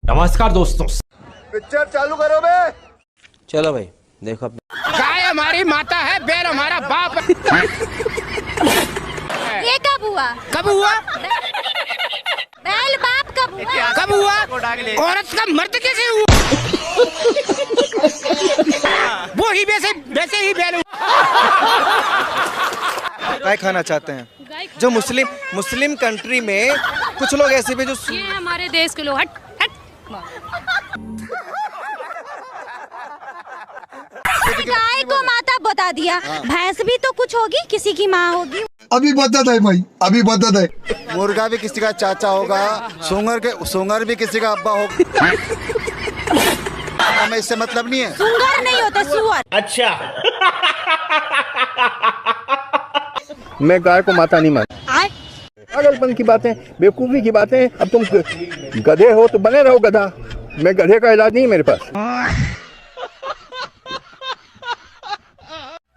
नमस्कार दोस्तों, पिक्चर चालू करो बे। चलो भाई देखो अपने। गाय हमारी माता है, बैल हमारा बाप है। ये कब हुआ? कब हुआ? बैल बाप कब हुआ? कब हुआ? औरत का मर्द कैसे हुआ? वो ही वैसे ही बैल हुआ। गाय खाना चाहते हैं जो मुस्लिम कंट्री में कुछ लोग ऐसे भी जो ये हमारे देश के लोग हट गाय को माता बता दिया, भैंस भी तो कुछ होगी, किसी की माँ होगी। अभी बदत है भाई, अभी बदत है। मुर्गा भी किसी का चाचा होगा, सुंगर भी किसी का अब्बा होगा। हमें इससे मतलब नहीं है। सुंगर नहीं होता, सुअर। अच्छा मैं गाय को माता नहीं मानता। पागलपन की बातें, बेवकूफी की बातें। अब तुम गधे हो तो बने रहो गधा। मैं गधे का इलाज नहीं है मेरे पास।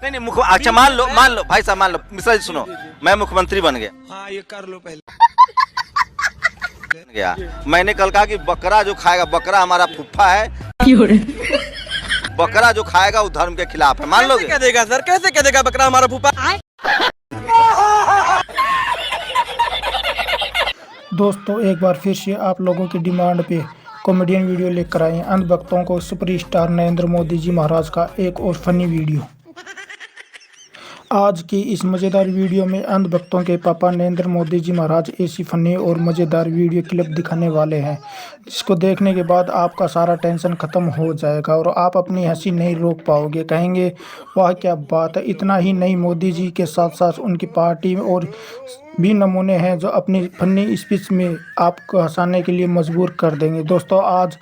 नहीं अच्छा मान लो भाई साहब, मान लो मिश्रा जी सुनो, मैं मुख्यमंत्री बन गया। हाँ ये कर लो पहले। गया मैंने कल कहा कि बकरा जो खाएगा, बकरा हमारा फुफ्फा है, बकरा जो खाएगा वो धर्म के खिलाफ है। मान लोगे? क्या देगा सर, कैसे कह देगा बकरा हमारा फूफा? दोस्तों एक बार फिर से आप लोगों की डिमांड पे कॉमेडियन वीडियो लेकर आए हैं। अंधभक्तों को सुपरस्टार नरेंद्र मोदी जी महाराज का एक और फनी वीडियो। आज की इस मज़ेदार वीडियो में अंधभक्तों के पापा नरेंद्र मोदी जी महाराज ऐसी फनी और मज़ेदार वीडियो क्लिप दिखाने वाले हैं, जिसको देखने के बाद आपका सारा टेंशन ख़त्म हो जाएगा और आप अपनी हंसी नहीं रोक पाओगे। कहेंगे वाह क्या बात है। इतना ही नहीं, मोदी जी के साथ साथ उनकी पार्टी में और भी नमूने हैं जो अपनी फनी स्पीच में आपको हंसाने के लिए मजबूर कर देंगे। दोस्तों आज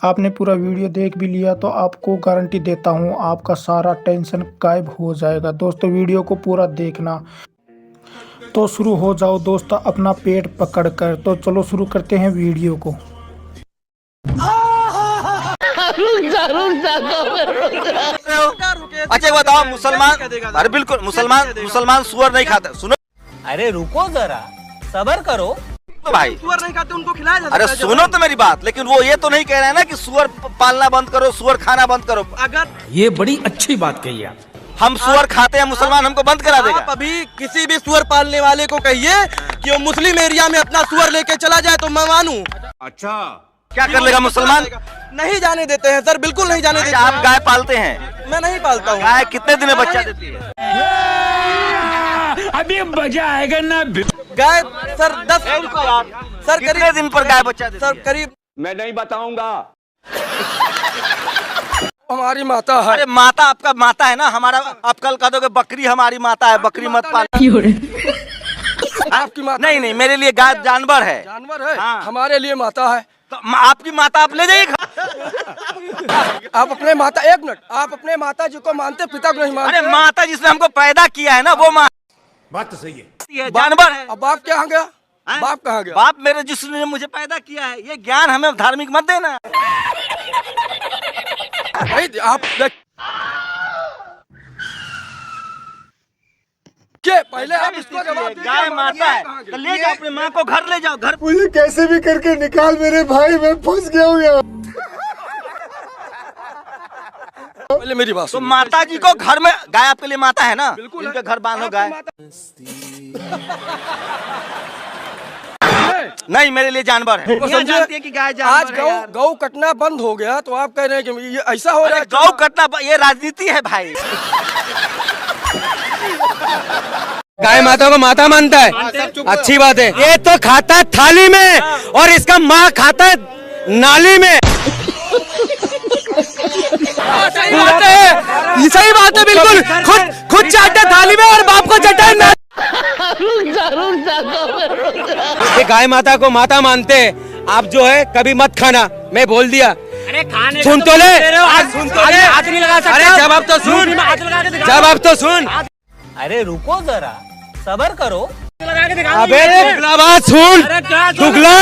आपने पूरा वीडियो देख भी लिया तो आपको गारंटी देता हूं आपका सारा टेंशन गायब हो जाएगा। दोस्तों वीडियो को पूरा देखना। तो शुरू हो जाओ दोस्तों अपना पेट पकड़ कर। तो चलो शुरू करते हैं वीडियो को। अच्छा बताओ, मुसलमान, अरे बिल्कुल मुसलमान सुअर नहीं खाता। सुनो, अरे रुको जरा, सबर करो तो भाई, सुअर नहीं खाते उनको खिलाया जाता है। अरे सुनो तो मेरी बात, लेकिन वो ये तो नहीं कह रहे हैं ना कि सुअर पालना बंद करो, सुअर खाना बंद करो। अगर ये बड़ी अच्छी बात कही आप। हम सुअर खाते हैं, मुसलमान हमको बंद करा देगा? आप अभी किसी भी सुअर पालने वाले को कहिए कि वो मुस्लिम एरिया में अपना सुअर लेके चला जाए तो मैं मानूं। अच्छा क्या कर लेगा मुसलमान? नहीं जाने देते हैं सर, बिल्कुल नहीं जाने देते। आप गाय पालते हैं? मैं नहीं पालता हूँ। गाय कितने दिन में बच्चा देती है? अभी मजा आएगा ना। गाय सर 10 सर कितने दिन पर गाय बच्चा देती है? सर करीब मैं नहीं बताऊंगा। हमारी माता है। अरे माता आपका माता है ना, हमारा आप कल कह दोगे बकरी हमारी माता है, बकरी मत पाल। आपकी माता नहीं, मेरे लिए गाय जानवर है। जानवर है। हाँ। हमारे लिए माता है। तो आपकी माता आप ले जाइए। आप अपने माता, एक मिनट, आप अपने माता जी को मानते, पिता को नहीं मानते? अरे माता जिसने हमको पैदा किया है ना, वो माँ। बात तो सही है। जानवर है। अब बाप कहाँ गया? बाप कहाँ गया? बाप मेरे जिसने मुझे पैदा किया है। ये ज्ञान हमें धार्मिक मत देना। आप के पहले आप इसको जवाब दीजिए। गाय माता है तो ले जाओ अपने माँ को घर, ले जाओ घर। मुझे कैसे भी करके निकाल मेरे भाई, मैं फंस गया हूँ यहाँ। पहले मेरी बात तो माता जी को घर में, गाय आपके लिए माता है ना? बिल्कुल। इनके घर बांधो गाय। नहीं, मेरे लिए जानवर है। तो ये जानती है कि गाय आज जानवर है। गौ कटना बंद हो गया तो आप कह रहे हैं कि ये ऐसा हो रहा है। गौ कटना ये राजनीति है भाई। गाय माता को माता मानता है, अच्छी बात है। ये तो खाता है थाली में और इसका माँ खाता है नाली में। सही बात है, ये सही बात है बिल्कुल। खुद चाटता है थाली में और बाप को चाटता है। ये गाय माता को माता मानते हैं, आप जो है कभी मत खाना, मैं बोल दिया। अरे खाने सुन तो ले, सुन तो ले, हाथ नहीं लगा सकता। अरे जवाब तो सुन, जवाब तो सुन। अरे रुको जरा, सबर करो। अबे दुगला बात सुन, दुगला।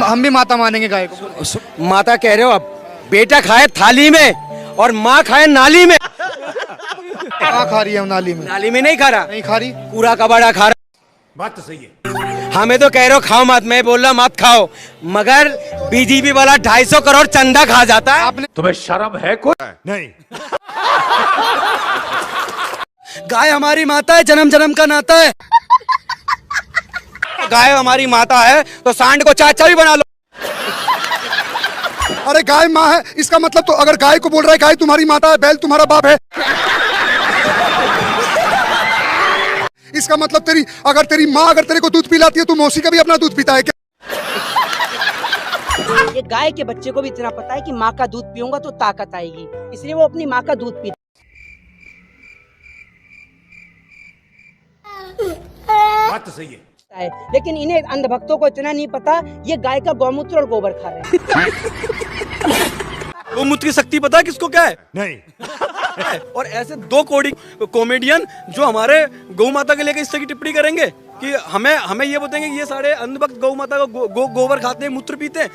हम भी माता मानेंगे गाय को। माता कह रहे हो आप? बेटा खाए थाली में और माँ खाए नाली में। कहाँ खा रही है नाली में? नाली में नहीं खा रहा, नहीं खा रही। पूरा कबाड़ा खा रहा। बात तो सही है। हमें तो कह रहे हो खाओ मत, मैं बोल रहा मत खाओ, मगर बीजेपी वाला 250 करोड़ चंदा खा जाता है। तुम्हें शर्म है कुछ? नहीं। गाय हमारी माता है, जन्म जन्म का नाता है। गाय हमारी माता है तो सांड को चाचा भी बना लो। अरे गाय माँ है, इसका मतलब तो अगर गाय को बोल रहा है गाय तुम्हारी माता है, बैल तुम्हारा बाप है, इसका मतलब तेरी माँ अगर तेरे को दूध पिलाती है तो मौसी का भी अपना दूध पीता है क्या? ये गाय के बच्चे को भी इतना पता है कि माँ का दूध पीऊंगा तो ताकत आएगी, इसलिए वो अपनी माँ का दूध पीता बात तो सही है। है। लेकिन इन्हें अंधभक्तों को इतना नहीं पता ये गाय का गौमूत्र और गोबर खा रहे हैं। गौमूत्र की शक्ति पता है किसको क्या है? नहीं। और ऐसे 2 कॉमेडियन जो हमारे गौ माता के लेकर इस तरह की टिप्पणी करेंगे कि हमें ये बताएंगे कि ये सारे अंधभक्त गौ माता का गोबर खाते हैं, मूत्र पीते हैं।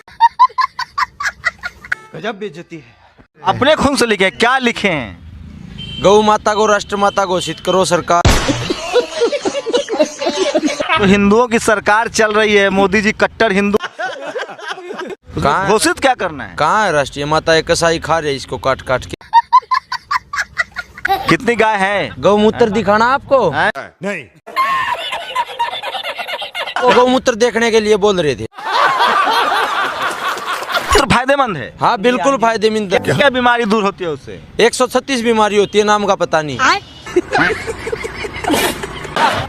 गजब बेइज्जती है। अपने खून से लिखे, क्या लिखे हैं? गौ माता को राष्ट्रमाता घोषित करो सरकार। तो हिंदुओं की सरकार चल रही है, मोदी जी कट्टर हिंदू, घोषित क्या करना है? कहाँ है राष्ट्रीय माता? एक कसाई खा रहे इसको काट काट के। कितनी गाय है? गौमूत्र दिखाना आपको? नहीं। वो गौमूत्र देखने के लिए बोल रहे थे। तो फायदेमंद है? हाँ बिल्कुल फायदेमंद है। क्या बीमारी दूर होती है उससे? 136 बीमारी होती है, नाम का पता नहीं।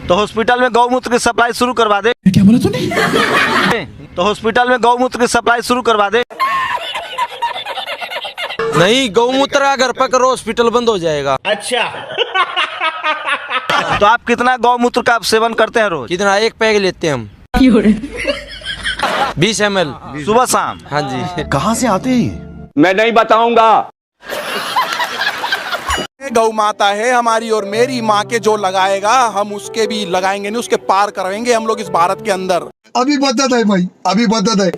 तो हॉस्पिटल में गौमूत्र की सप्लाई शुरू करवा दे। क्या बोला तूने? तो हॉस्पिटल में गौमूत्र की सप्लाई शुरू करवा दे। नहीं, गौमूत्र अगर पकड़ो हॉस्पिटल बंद हो जाएगा। अच्छा। तो आप कितना गौमूत्र का सेवन करते हैं रोज? कितना? 1 पैक लेते हैं हम। 20 ml सुबह शाम? हाँ जी। कहाँ से आते हैं? मैं नहीं बताऊंगा। गौ माता है हमारी और मेरी माँ के जो लगाएगा हम उसके भी लगाएंगे नहीं, उसके पार कराएंगे हम लोग इस भारत के अंदर। अभी बदत है भाई, अभी बदत है।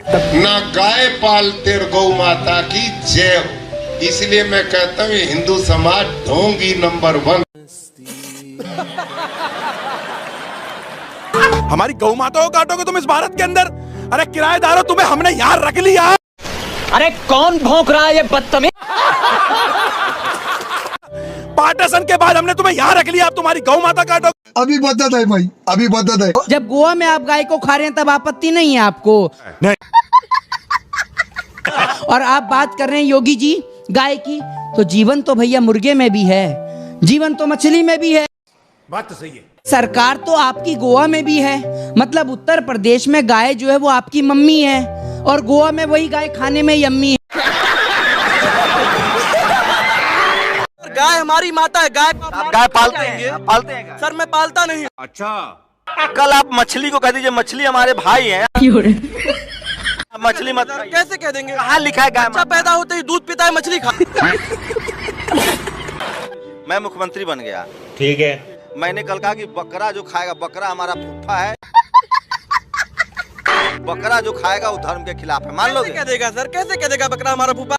ना गाय पालते गौ माता की जय हो, इसलिए मैं कहता हूँ हिंदू समाज ढोंगी नंबर 1। हमारी गौ माता को काटोगे तुम इस भारत के अंदर? अरे किराएदारों, तुम्हें हमने यहाँ रख लिया। अरे कौन भौंक रहा है ये बदतमीज? पार्टीशन के बाद हमने तुम्हें यहाँ रख लिया, अब तुम्हारी गौ माता काटो। अभी बदत है भाई, अभी बदत है। जब गोवा में आप गाय को खा रहे हैं तब आपत्ति नहीं है आपको? नहीं। और आप बात कर रहे हैं योगी जी गाय की, तो जीवन तो भैया मुर्गे में भी है, जीवन तो मछली में भी है। बात तो सही है। सरकार तो आपकी गोवा में भी है, मतलब उत्तर प्रदेश में गाय जो है वो आपकी मम्मी है और गोवा में वही गाय खाने में यम्मी है। गाय हमारी माता है। गाय पालते हैं? पालते हैं? सर मैं पालता नहीं। अच्छा, कल आप मछली को कह दीजिए मछली हमारे भाई हैं। मछली मत कैसे कह देंगे? कहाँ लिखा है गाय? बच्चा पैदा होते ही दूध पीता है, मछली खा। मैं मुख्यमंत्री बन गया, ठीक है, मैंने कल कहा कि बकरा जो खाएगा, बकरा हमारा फूफा है, बकरा जो खाएगा वो धर्म के खिलाफ है। मान लोगे? कह देगा सर, कैसे कह देगा बकरा हमारा फूफा?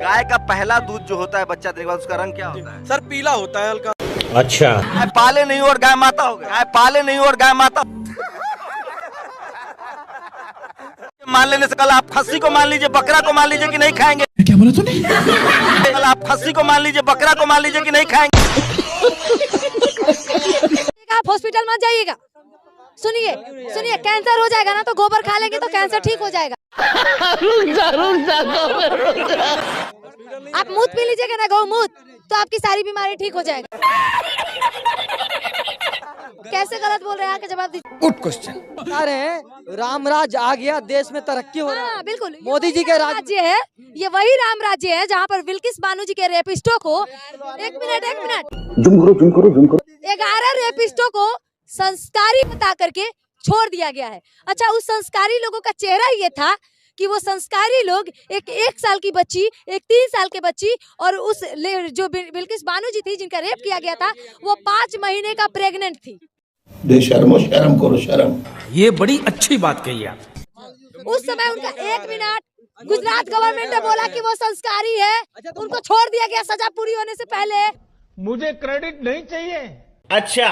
गाय का पहला दूध जो होता है बच्चा देगा, उसका रंग क्या होता है? सर पीला होता है हल्का। अच्छा। गाय पाले नहीं और गाय माता हो गई। गाय पाले नहीं और गाय माता। मान लेने से कल आप खस्सी को मान लीजिए, बकरा को मान लीजिए कि नहीं खाएंगे। क्या बोला तूने? कल आप खस्सी को मान लीजिए, बकरा को मान लीजिए कि नहीं खाएंगे। आप हॉस्पिटल मत जाइएगा। सुनिए सुनिए, कैंसर हो जाएगा ना तो गोबर खा लेंगे तो कैंसर ठीक हो जाएगा। आप मूत पी लीजिएगा ना, गौमूत, तो आपकी सारी बीमारी ठीक हो जाएगा। कैसे गलत बोल रहे हैं? आके जवाब दीजिए। Good question. बता रहे हैं राम राज आ गया, देश में तरक्की हो रहा है। हाँ, बिल्कुल। मोदी जी के राज्य है, ये वही राम राज्य है जहाँ पर बिल्किस बानो जी के रेपिस्टों को 1 मिनट जुम करो 11 रेपिस्टों को संस्कारी बता करके छोड़ दिया गया है। अच्छा, उस संस्कारी लोगों का चेहरा ये था कि वो संस्कारी लोग एक साल की बच्ची, एक 3 साल के बच्ची और उस जो बिल्किस बानो जी थी जिनका रेप किया गया था, वो 5 महीने का प्रेग्नेंट थी। शर्म करो शर्म। ये बड़ी अच्छी बात कही आप। उस समय उनका 1 मिनट गुजरात गवर्नमेंट ने बोला कि वो संस्कारी है, उनको छोड़ दिया गया सजा पूरी होने से पहले। मुझे क्रेडिट नहीं चाहिए। अच्छा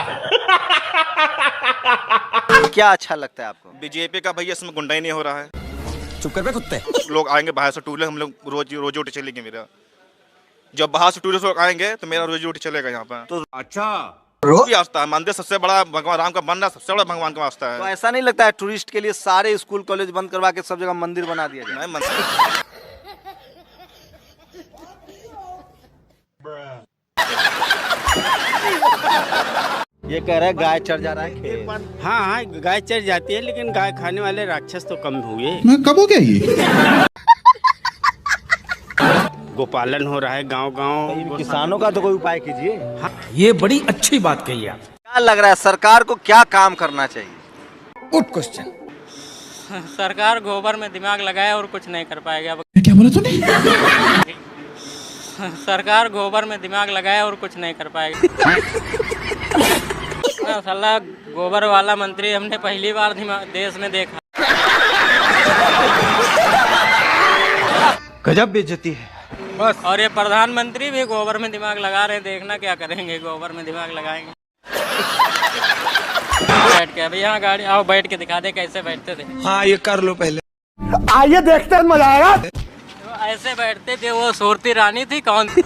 क्या अच्छा लगता है आपको? बीजेपी का भैया इसमें गुंडा ही नहीं हो रहा है। चुप कर बे कुत्ते। लोग आएंगे बाहर से टूरिस्ट, हम लोग रोजी रोटी चलेगी मेरा। जब बाहर से टूरिस्ट लोग आएंगे तो मेरा रोजी रोटी चलेगा यहाँ पर। तो अच्छा भी आस्था है, मंदिर सबसे बड़ा भगवान राम का बनना सबसे बड़ा भगवान का आस्था तो है। ऐसा नहीं लगता है टूरिस्ट के लिए सारे स्कूल कॉलेज बंद करवा के सब जगह मंदिर बना दिया जाए? ये कह रहा है गाय चढ़ जा रहा है खेत। हाँ हाँ गाय चढ़ जाती है, लेकिन गाय खाने वाले राक्षस तो कम हुए। मैं कब हो गया ये? गोपालन हो रहा है गांव-गांव। किसानों का तो कोई उपाय कीजिए। ये बड़ी अच्छी बात कही आप। क्या लग रहा है सरकार को क्या काम करना चाहिए? Good question. सरकार गोबर में दिमाग लगाए और कुछ नहीं कर पाएगा। क्या बोला तूने? सरकार गोबर में दिमाग लगाए और कुछ नहीं कर पाएगा। साला गोबर वाला मंत्री हमने पहली बार देश में देखा। गजब बेइज्जती है बस। और ये प्रधानमंत्री भी गोबर में दिमाग लगा रहे हैं, देखना क्या करेंगे। गोबर में दिमाग लगाएंगे। बैठ के अभी यहाँ गाड़ी आओ, बैठ के दिखा दे कैसे बैठते थे। हाँ ये कर लो पहले। आइए देखते हैं, मजा आएगा। ऐसे बैठते थे। वो सूरती रानी थी, कौन थी?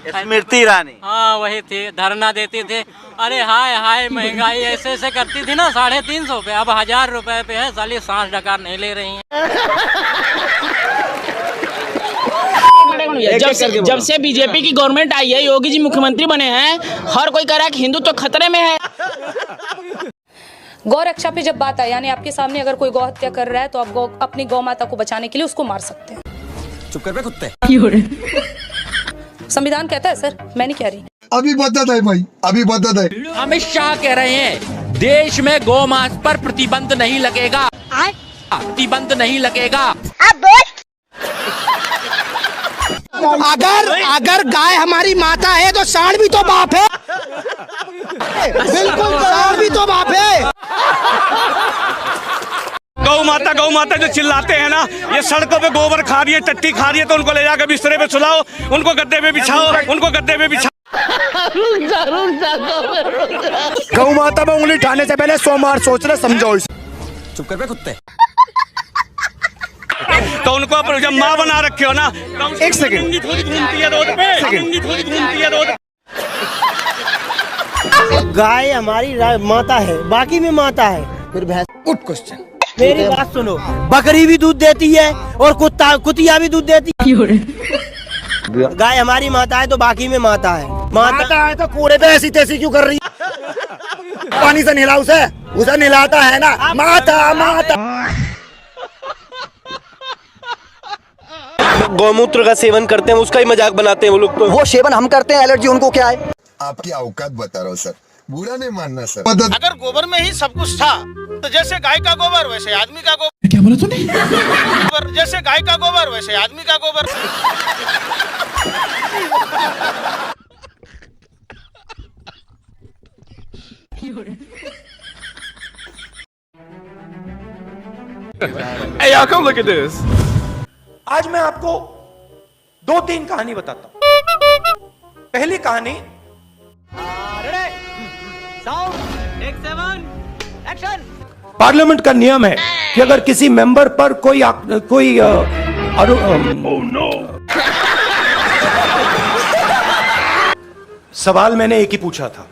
स्मृति ईरानी। हाँ वही थी, धरना देती थी। अरे हाय हाय महंगाई ऐसे ऐसे करती थी ना। 350 पे, अब 1000 रुपए पे है। साली सांस डकार नहीं ले रही है। जब से बीजेपी की गवर्नमेंट आई है, योगी जी मुख्यमंत्री बने हैं, हर कोई कह रहा है कि हिंदू तो खतरे में है। गौ रक्षा पे जब बात आई, यानी आपके सामने अगर कोई गौ हत्या कर रहा है तो आप अपनी गौ माता को बचाने के लिए उसको मार सकते हैं। चुप कर बे कुत्ते। संविधान कहता है सर, मैं नहीं कह रही। अभी बदत है भाई, अभी बदत है। अमित शाह कह रहे हैं देश में गौमांस पर प्रतिबंध नहीं लगेगा। प्रतिबंध नहीं लगेगा। अगर गाय हमारी माता है तो सांड भी तो बाप है। बिल्कुल सांड भी तो बाप है। गौ माता जो चिल्लाते हैं ना, ये सड़कों पे गोबर खा रही है, टट्टी खा रही है, तो उनको ले जाकर बिस्तरे पे सुलाओ, उनको गद्दे पे बिछाओ, उनको गद्दे पे बिछाओ। गौ माता में उंगली उठाने से पहले 100 बार सोच रहे, समझो इसे। चुप कर बे कुत्ते। तो उनको जब माँ बना रखे हो ना, एक सेकंड घूमती है रोड पे। गाय हमारी माता है, बाकी भी माता है। फिर भैंस। Good question. मेरी बात सुनो, बकरी भी दूध देती है और कुतिया भी दूध देती है। गाय हमारी माता है तो बाकी में माता है। माता है तो कूड़े पे ऐसी तैसी क्यों कर रही है? पानी से नहला उसे नहलाता है ना। माता माता। गौमूत्र का सेवन करते हैं, उसका ही मजाक बनाते हैं वो लोग। तो वो सेवन हम करते हैं, एलर्जी उनको क्या है? आपकी औकात बता रहा हूँ सर, बुरा नहीं मानना सर। अगर गोबर में ही सब कुछ था तो जैसे गाय का गोबर वैसे आदमी का गोबर। क्या बोला तूने? जैसे गाय का गोबर वैसे आदमी का गोबर। Hey y'all, come look at this. आज मैं आपको 2-3 कहानी बताता हूँ। पहली कहानी, पार्लियामेंट का नियम है कि अगर किसी मेंबर पर कोई सवाल मैंने एक ही पूछा था।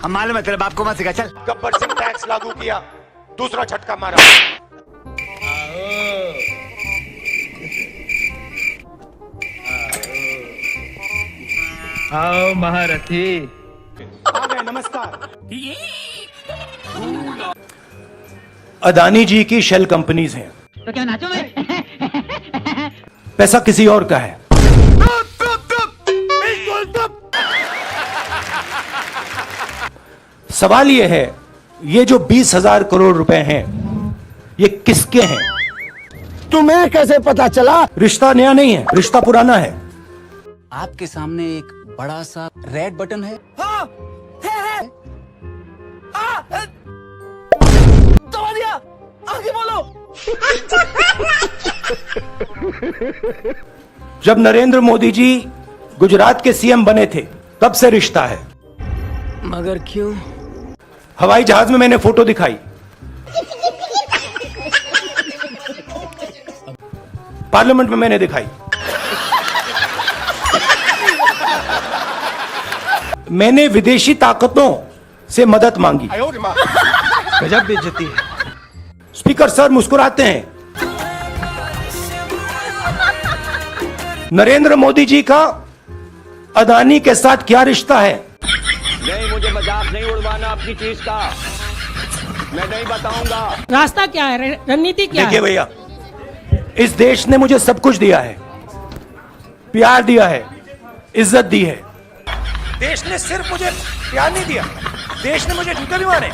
हम मालूम है तेरे बाप को मत सिखा। चल। गब्बर सिंह टैक्स लागू किया, दूसरा झटका मारा। आओ महारथी। आ गए, नमस्कार। अदानी जी की शेल कंपनीज हैं, तो क्या नाचो मैं? पैसा किसी और का है। सवाल ये है, ये जो 20,000 करोड़ रुपए हैं, ये किसके हैं? तुम्हें कैसे पता चला? रिश्ता नया नहीं है, रिश्ता पुराना है। आपके सामने एक बड़ा सा रेड बटन है। दबा दिया, आगे बोलो। जब नरेंद्र मोदी जी गुजरात के सीएम बने थे तब से रिश्ता है। मगर क्यों? हवाई जहाज में मैंने फोटो दिखाई, पार्लियामेंट में मैंने दिखाई, मैंने विदेशी ताकतों से मदद मांगी। गजब बेइज्जती है। स्पीकर सर मुस्कुराते हैं। नरेंद्र मोदी जी का अदानी के साथ क्या रिश्ता है? नहीं, मुझे मजाक नहीं उड़वाना अपनी चीज का, मैं नहीं बताऊंगा। रास्ता क्या है, रणनीति क्या देखिए भैया, इस देश ने मुझे सब कुछ दिया है, प्यार दिया है, इज्जत दी है। देश ने सिर्फ मुझे प्यार नहीं दिया, देश ने मुझे जूते भी मारे।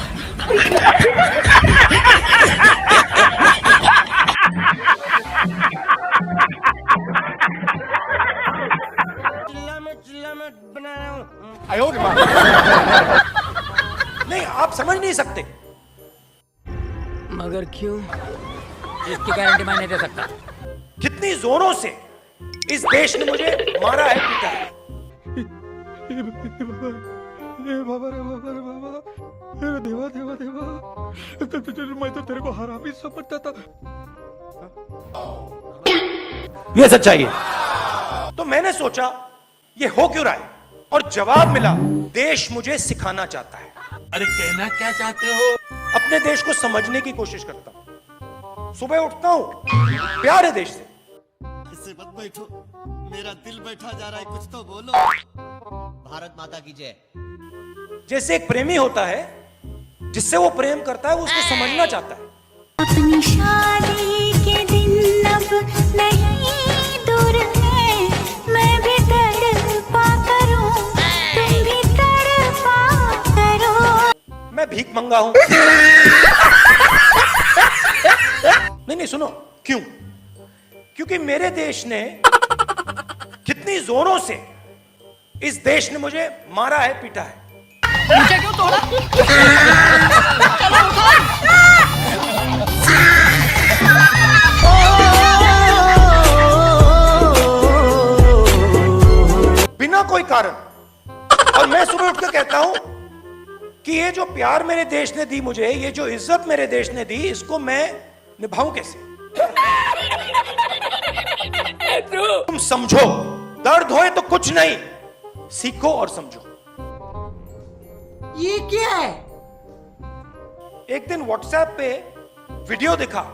नहीं, आप समझ नहीं सकते। मगर क्यों? इसकी गारंटी मैं नहीं दे सकता। कितनी जोरों से इस देश ने मुझे मारा है, पीटा है। मैं तो तेरे को हरामी समझता था। ये सच्चाई है। तो मैंने सोचा ये हो क्यों रहा है, और जवाब मिला, देश मुझे सिखाना चाहता है। अरे कहना क्या चाहते हो? अपने देश को समझने की कोशिश करता हूं। सुबह उठता हूं, प्यार है देश से। इससे मत बैठो, मेरा दिल बैठा जा रहा है, कुछ तो बोलो। भारत माता की जय। जैसे एक प्रेमी होता है, जिससे वो प्रेम करता है, वो उसको समझना चाहता है। अपनी शादी के दिन अब नहीं दूर है, मैं भी तड़पा करूं, तुम भी तड़पा करो। मैं भीख मंगा हूं। नहीं, सुनो, क्यों? क्योंकि मेरे देश ने कितनी जोरों से इस देश ने मुझे मारा है, पीटा है। मुझे क्यों तोड़ा? बिना कोई कारण। और मैं सुबह उठ कर कहता हूं कि ये जो प्यार मेरे देश ने दी मुझे, ये जो इज्जत मेरे देश ने दी, इसको मैं निभाऊं कैसे? तुम समझो, दर्द होए तो कुछ नहीं, सीखो और समझो। ये क्या है? एक दिन व्हाट्सएप पे वीडियो दिखा।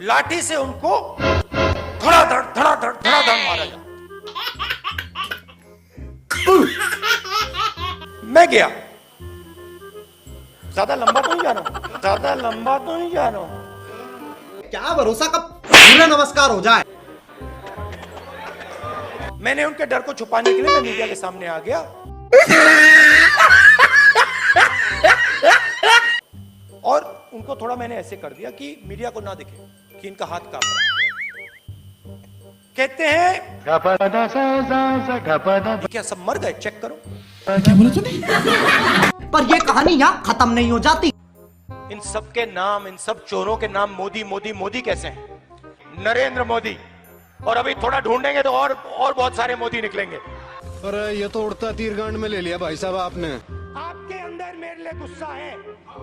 लाठी से उनको धड़ाधड़ मारा जा। मैं गया। ज्यादा लंबा तो नहीं जा रहा हूं, क्या भरोसा कब सूर्य नमस्कार हो जाए। मैंने उनके डर को छुपाने के लिए मैं मीडिया के सामने आ गया। और उनको थोड़ा मैंने ऐसे कर दिया कि मीडिया को ना दिखे कि इनका हाथ कांप रहा है। कहते हैं क्या सब मर गए? चेक करो। क्या बोला तूने? पर ये कहानी यहाँ खत्म नहीं हो जाती। इन सब के नाम, इन सब चोरों के नाम मोदी मोदी मोदी कैसे हैं? नरेंद्र मोदी। और अभी थोड़ा ढूंढेंगे तो और बहुत सारे मोदी निकलेंगे। अरे ये तो उड़ता तीर गांड में ले लिया भाई साहब आपने। आपके अंदर मेरे लिए गुस्सा है,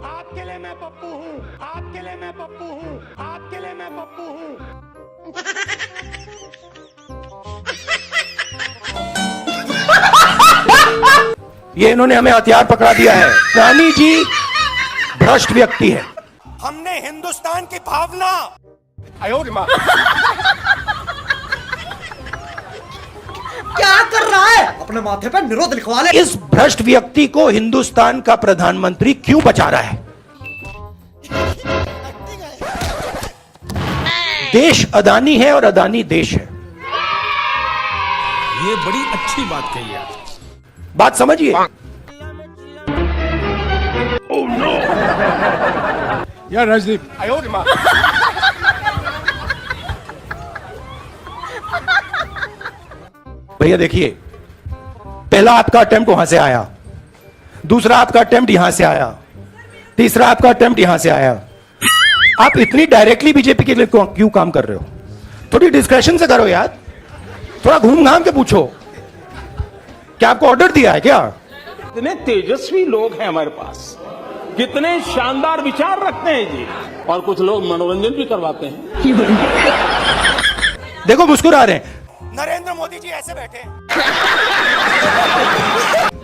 आपके लिए मैं पप्पू हूँ, आपके लिए मैं पप्पू हूँ, आपके लिए मैं पप्पू हूँ। ये इन्होंने हमें हथियार पकड़ा दिया है। रानी जी भ्रष्ट व्यक्ति है। हमने हिंदुस्तान की भावना क्या कर रहा है? अपने माथे पर निरोध लिखवा ले। इस भ्रष्ट व्यक्ति को हिंदुस्तान का प्रधानमंत्री क्यों बचा रहा है? देश अदानी है और अदानी देश है। ये बड़ी अच्छी बात कही है। बात समझिए। यार राजदीप, भैया देखिए, पहला आपका अटेम्प्ट वहां से आया, दूसरा आपका अटेम्प्ट यहां से आया, तीसरा आपका अटेम्प्ट यहां से आया। आप इतनी डायरेक्टली बीजेपी के लिए क्यों काम कर रहे हो? थोड़ी डिस्क्रेशन से करो यार, थोड़ा घूम घाम के पूछो। क्या आपको ऑर्डर दिया है क्या? कितने तेजस्वी लोग हैं हमारे पास, कितने शानदार विचार रखते हैं जी, और कुछ लोग मनोरंजन भी करवाते हैं। देखो मुस्कुरा रहे हैं। नरेंद्र मोदी जी ऐसे बैठे हैं,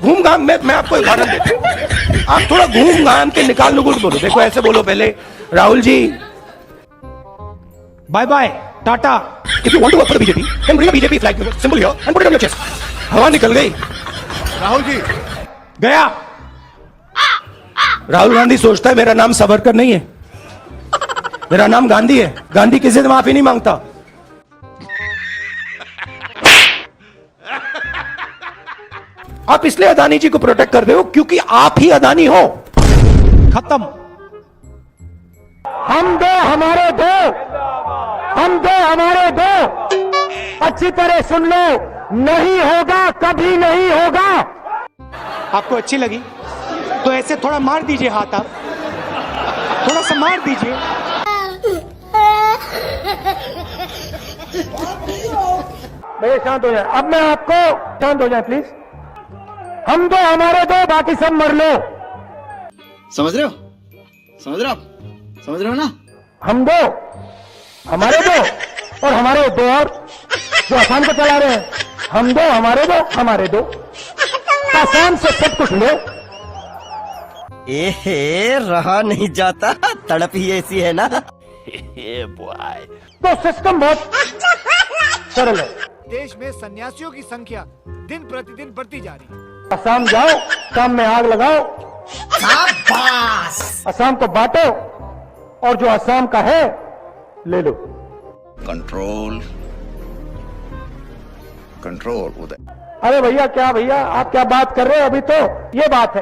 घूम घाम में। मैं आपको उदाहरण देता हूं, आप थोड़ा घूम घाम के निकाल नुकुल बोलो। देखो ऐसे बोलो पहले, Rahul ji bye bye tata, if you want to work for the BJP then bring a BJP flag symbol here and put it on your chest. हवा निकल गई, राहुल जी गया। राहुल गांधी सोचता है मेरा नाम सावरकर नहीं है, मेरा नाम गांधी है। गांधी किसी से माफी नहीं मांगता। आप इसलिए अदानी जी को प्रोटेक्ट कर रहे हो क्योंकि आप ही अदानी हो। खत्म। हम दो हमारे दो, हम दो हमारे दो। अच्छी तरह सुन लो, नहीं होगा, कभी नहीं होगा। आपको अच्छी लगी तो ऐसे थोड़ा मार दीजिए हाथ, आप थोड़ा सा मार दीजिए। भैया शांत हो जाए, अब मैं आपको शांत हो जाए प्लीज। हम दो हमारे दो, बाकी सब मर लो। समझ रहे हो? समझ रहे हो आप? समझ रहे हो ना? हम दो हमारे दो और हमारे दो और जो आसाम को चला रहे हैं। हम दो हमारे दो आसाम से सब कुछ लो। ए रहा नहीं जाता, तड़प ही ऐसी है ना। तो सिस्टम बहुत सरल है। देश में सन्यासियों की संख्या दिन प्रतिदिन बढ़ती जा रही है। असम जाओ, शाम में आग लगाओ, असम को बांटो और जो असम का है ले लो। कंट्रोल कंट्रोल उदय। अरे भैया क्या भैया आप क्या बात कर रहे हो? अभी तो ये बात है।